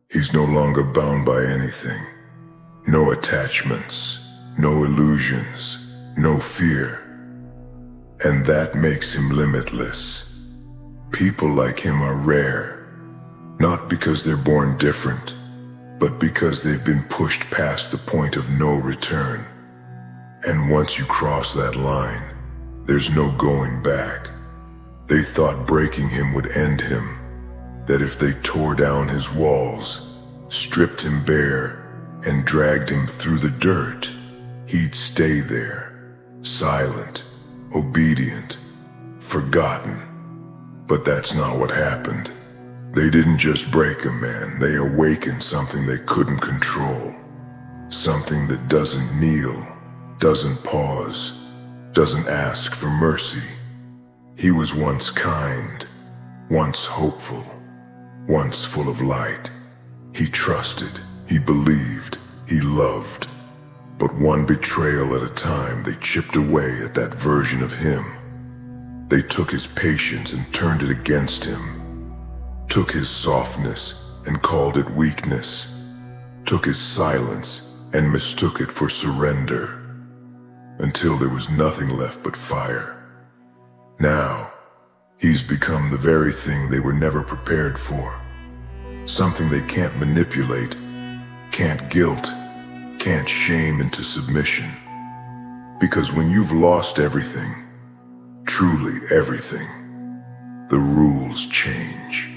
He's no longer bound by anything. No attachments, no illusions, no fear. And that makes him limitless. People like him are rare, not because they're born different, but because they've been pushed past the point of no return. And once you cross that line, there's no going back. They thought breaking him would end him, that if they tore down his walls, stripped him bare, and dragged him through the dirt, he'd stay there, silent, obedient, forgotten. But that's not what happened. They didn't just break a man, they awakened something they couldn't control. Something that doesn't kneel, doesn't pause, doesn't ask for mercy. He was once kind, once hopeful, once full of light. He trusted, he believed, he loved. But one betrayal at a time, they chipped away at that version of him. They took his patience and turned it against him. Took his softness and called it weakness. Took his silence and mistook it for surrender. Until there was nothing left but fire. Now, he's become the very thing they were never prepared for. Something they can't manipulate, can't guilt, can't shame into submission. Because when you've lost everything, truly everything, the rules change.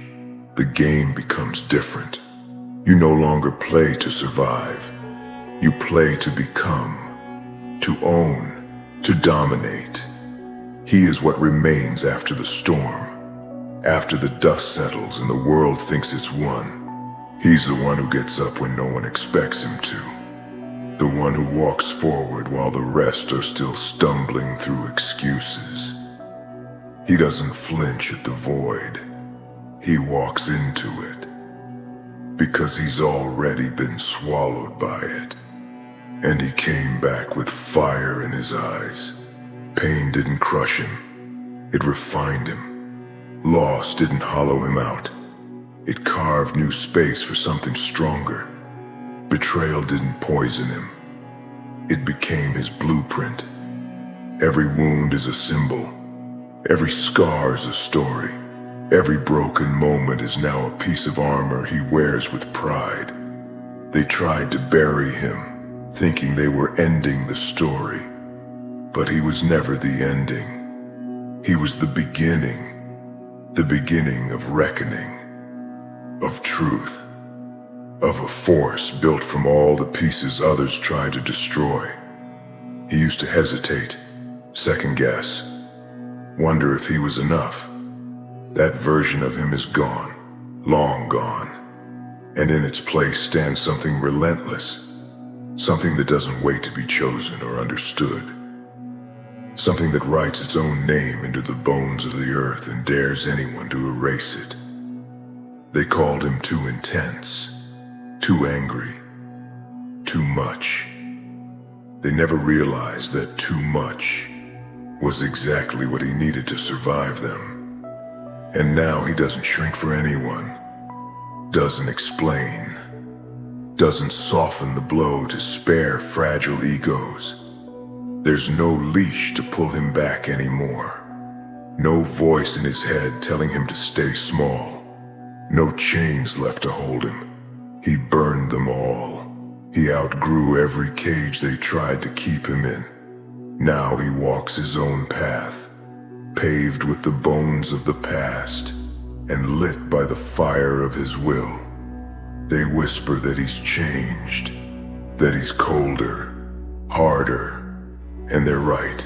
The game becomes different. You no longer play to survive. You play to become, to own, to dominate. He is what remains after the storm, after the dust settles and the world thinks it's won. He's the one who gets up when no one expects him to. The one who walks forward while the rest are still stumbling through excuses. He doesn't flinch at the void. He walks into it. Because he's already been swallowed by it. And he came back with fire in his eyes. Pain didn't crush him. It refined him. Loss didn't hollow him out. It carved new space for something stronger. Betrayal didn't poison him. It became his blueprint. Every wound is a symbol. Every scar is a story. Every broken moment is now a piece of armor he wears with pride. They tried to bury him, thinking they were ending the story. But he was never the ending. He was the beginning of reckoning, of truth, of a force built from all the pieces others tried to destroy. He used to hesitate, second guess, wonder if he was enough. That version of him is gone, long gone, and in its place stands something relentless, something that doesn't wait to be chosen or understood. Something that writes its own name into the bones of the earth and dares anyone to erase it. They called him too intense, too angry, too much. They never realized that too much was exactly what he needed to survive them. And now he doesn't shrink for anyone, doesn't explain, doesn't soften the blow to spare fragile egos. There's no leash to pull him back anymore. No voice in his head telling him to stay small. No chains left to hold him. He burned them all. He outgrew every cage they tried to keep him in. Now he walks his own path, paved with the bones of the past, and lit by the fire of his will. They whisper that he's changed, that he's colder, harder. And they're right.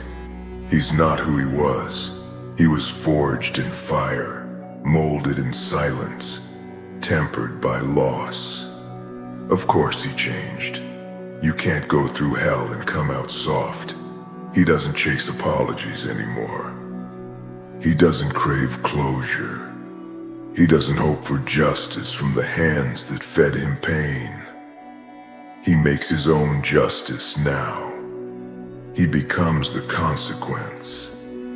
He's not who he was. He was forged in fire, molded in silence, tempered by loss. Of course he changed. You can't go through hell and come out soft. He doesn't chase apologies anymore. He doesn't crave closure. He doesn't hope for justice from the hands that fed him pain. He makes his own justice now. He becomes the consequence,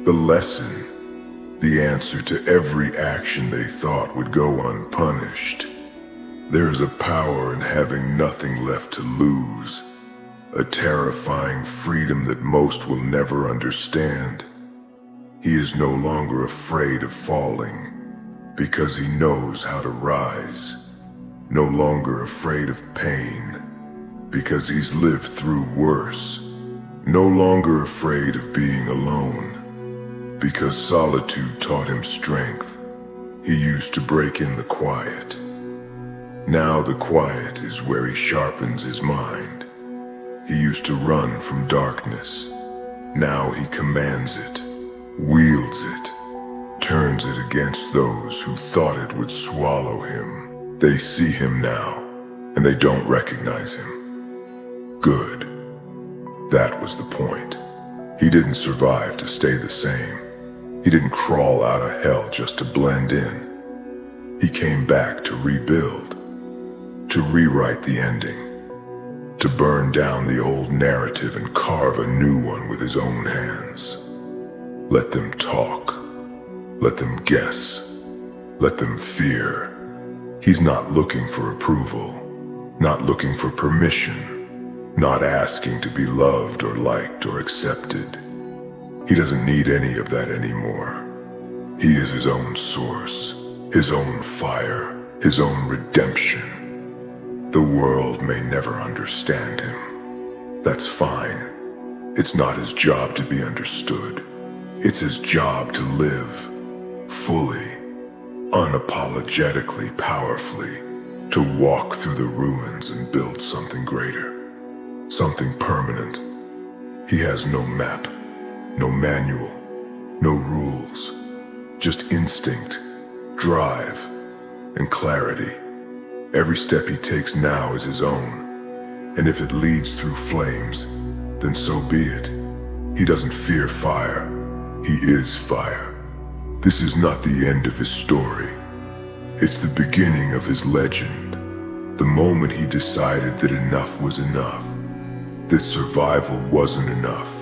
the lesson, the answer to every action they thought would go unpunished. There is a power in having nothing left to lose, a terrifying freedom that most will never understand. He is no longer afraid of falling because he knows how to rise, no longer afraid of pain because he's lived through worse, no longer afraid of being alone because solitude taught him strength. He used to break in the quiet. Now the quiet is where he sharpens his mind. He used to run from darkness. Now he commands it, wields it, turns it against those who thought it would swallow him. They see him now, and they don't recognize him. Good. That was the point. He didn't survive to stay the same. He didn't crawl out of hell just to blend in. He came back to rebuild, to rewrite the ending, to burn down the old narrative and carve a new one with his own hands. Let them talk. Let them guess. Let them fear. He's not looking for approval, not looking for permission, not asking to be loved or liked or accepted. He doesn't need any of that anymore. He is his own source, his own fire, his own redemption. The world may never understand him. That's fine. It's not his job to be understood. It's his job to live fully, unapologetically, powerfully, to walk through the ruins and build something greater, something permanent. He has no map, no manual, no rules, just instinct, drive, and clarity. Every step he takes now is his own, and if it leads through flames, then so be it. He doesn't fear fire. He is fire. This is not the end of his story. It's the beginning of his legend. The moment he decided that enough was enough, that survival wasn't enough,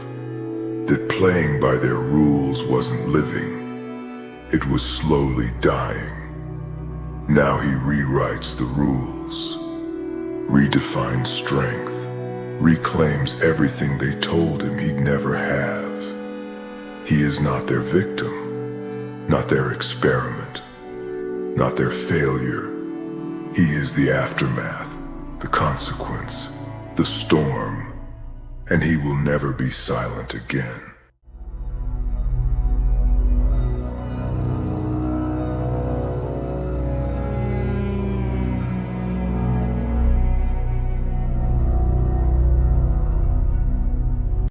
that playing by their rules wasn't living. It was slowly dying. Now he rewrites the rules, redefines strength, reclaims everything they told him he'd never have. He is not their victim, not their experiment, not their failure. He is the aftermath, the consequence, the storm, and he will never be silent again.